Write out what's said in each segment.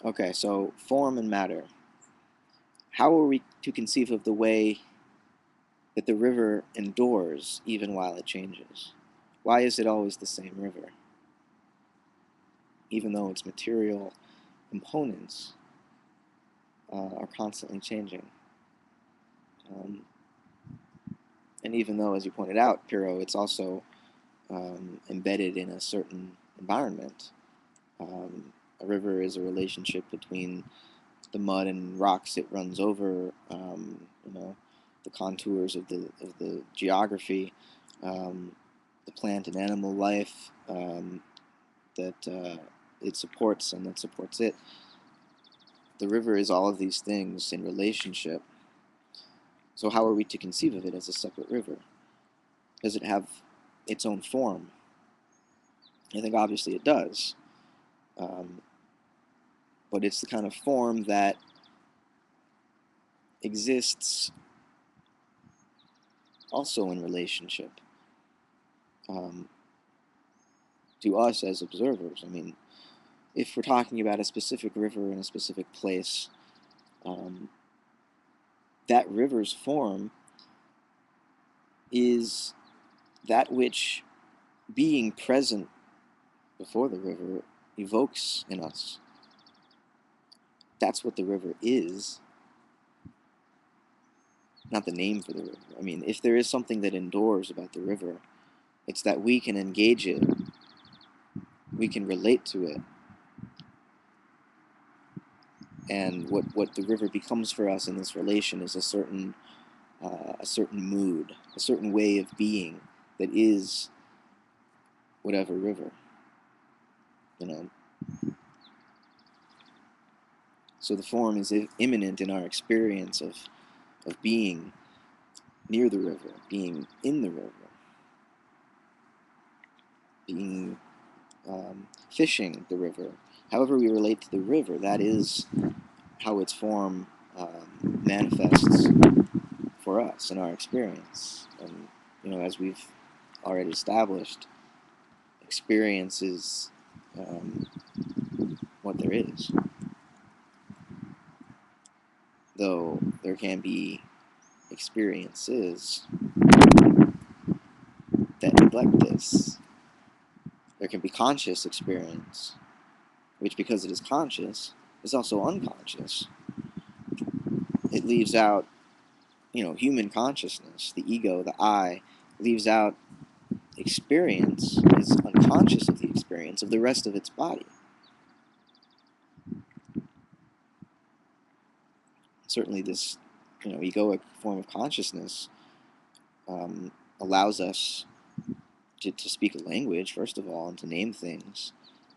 Okay, so form and matter. How are we to conceive of the way that the river endures even while it changes? Why is it always the same river, even though its material components are constantly changing? Um, and even though, as you pointed out, Pyrrho, it's also embedded in a certain environment. A river is a relationship between the mud and rocks it runs over, the contours of the geography, the plant and animal life that it supports and that supports it. The river is all of these things in relationship. So how are we to conceive of it as a separate river? Does it have its own form? I think obviously it does, um, but it's the kind of form that exists also in relationship um, to us as observers. I mean, if we're talking about a specific river in a specific place, um, that river's form is that which being present before the river evokes in us. That's what the river is, not the name for the river. I mean, if there is something that endures about the river, it's that we can engage it, we can relate to it, and what the river becomes for us in this relation is a certain mood, a certain way of being that is whatever river, you know. So the form is immanent in our experience of being near the river, being in the river, being fishing the river. However we relate to the river, that is how its form manifests for us in our experience. And as we've already established, experience is what there is. Though there can be experiences that neglect this. There can be conscious experience, which, because it is conscious, is also unconscious. It leaves out, human consciousness, the ego, the I, leaves out experience, is unconscious of the experience of the rest of its body. Certainly, this, egoic form of consciousness um, allows us to speak a language, first of all, and to name things,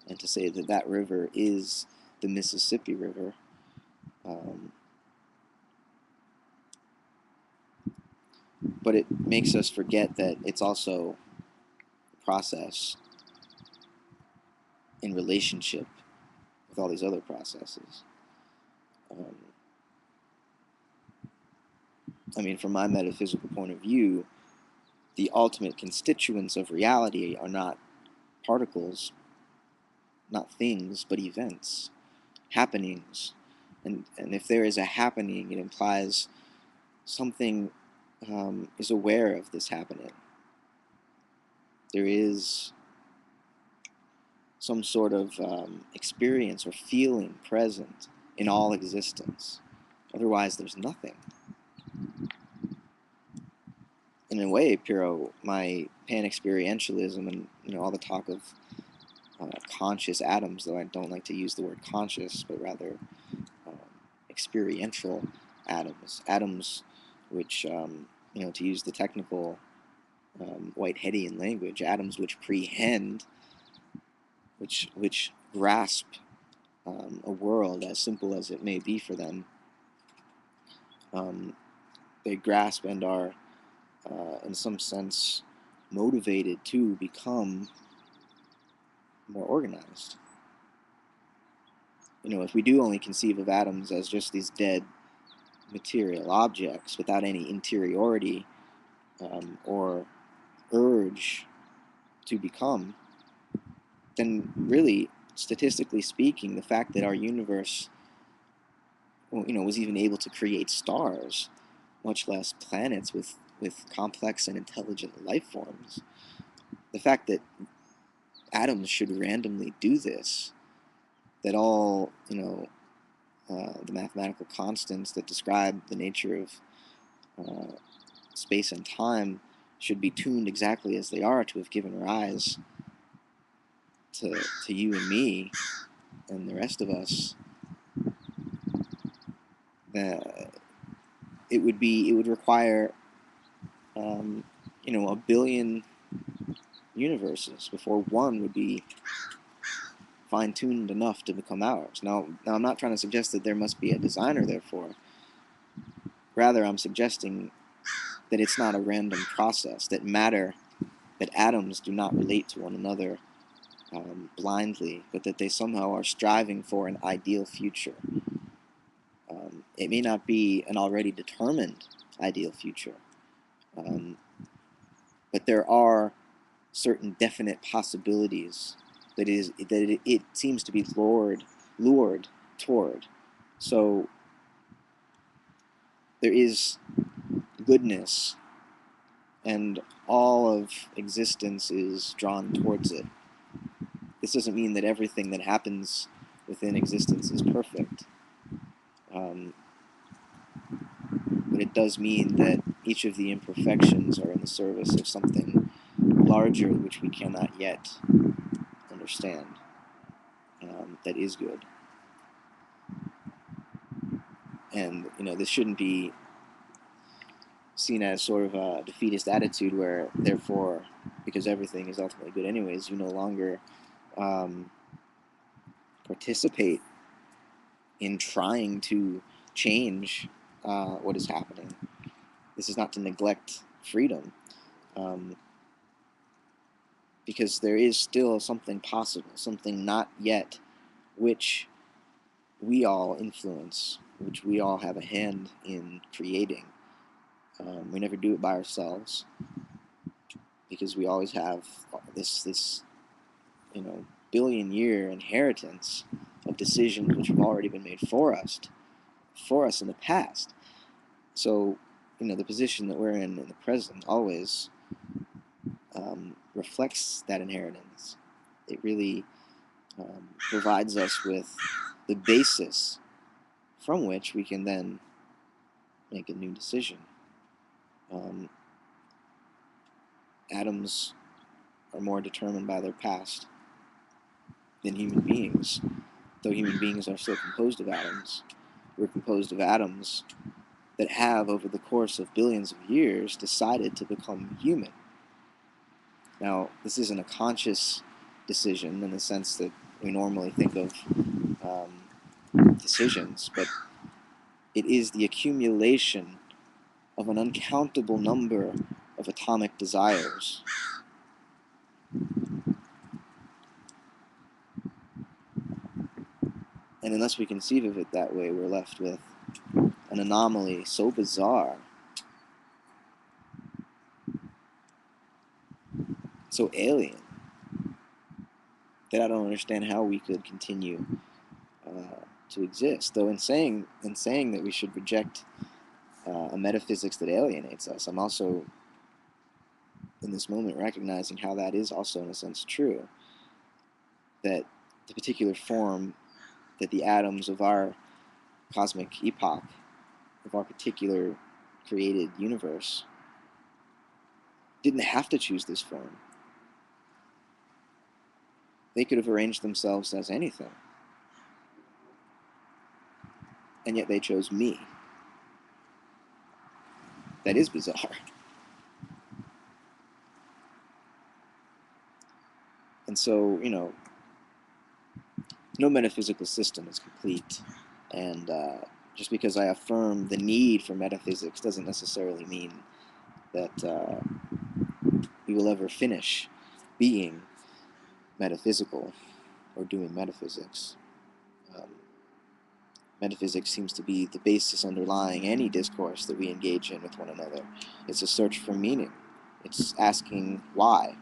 and to say that that river is the Mississippi River. Um, but it makes us forget that it's also a process in relationship with all these other processes. Um, I mean, from my metaphysical point of view, the ultimate constituents of reality are not particles, not things, but events, happenings. And if there is a happening, it implies something is aware of this happening. There is some sort of experience or feeling present in all existence. Otherwise, there's nothing. In a way, Pyrrho, my pan-experientialism and all the talk of conscious atoms, though I don't like to use the word conscious, but rather um, experiential atoms, atoms which, to use the technical Whiteheadian language, atoms which prehend, which grasp a world as simple as it may be for them. Um, they grasp and are, in some sense, motivated to become more organized. If we do only conceive of atoms as just these dead material objects without any interiority or urge to become, then really statistically speaking, the fact that our universe, was even able to create stars, much less planets with complex and intelligent life forms, the fact that atoms should randomly do this, that all, the mathematical constants that describe the nature of space and time should be tuned exactly as they are to have given rise to you and me and the rest of us, it would require a billion universes before one would be fine-tuned enough to become ours. Now I'm not trying to suggest that there must be a designer, therefore. Rather, I'm suggesting that it's not a random process, that atoms do not relate to one another blindly, but that they somehow are striving for an ideal future. It may not be an already determined ideal future, but there are certain definite possibilities that it seems to be lured toward. So there is goodness, and all of existence is drawn towards it. This doesn't mean that everything that happens within existence is perfect, but it does mean that each of the imperfections are in the service of something larger which we cannot yet understand, that is good. And this shouldn't be seen as sort of a defeatist attitude where, therefore, because everything is ultimately good anyways, you no longer participate in trying to change what is happening. This is not to neglect freedom, because there is still something possible, something not yet, which we all influence, which we all have a hand in creating. We never do it by ourselves, because we always have this billion-year inheritance of decisions which have already been made for us in the past. So, the position that we're in the present always reflects that inheritance. It really provides us with the basis from which we can then make a new decision. Atoms are more determined by their past than human beings. Though human beings are still composed of atoms, we're composed of atoms that have, over the course of billions of years, decided to become human. Now, this isn't a conscious decision in the sense that we normally think of decisions, but it is the accumulation of an uncountable number of atomic desires. And unless we conceive of it that way, we're left with an anomaly so bizarre, so alien, that I don't understand how we could continue to exist. Though in saying that we should reject a metaphysics that alienates us, I'm also, in this moment, recognizing how that is also, in a sense, true. That the particular form that the atoms of our cosmic epoch, of our particular created universe, didn't have to choose this form. They could have arranged themselves as anything. And yet they chose me. That is bizarre. And so, no metaphysical system is complete. And just because I affirm the need for metaphysics doesn't necessarily mean that we will ever finish being metaphysical or doing metaphysics. Metaphysics seems to be the basis underlying any discourse that we engage in with one another. It's a search for meaning. It's asking why.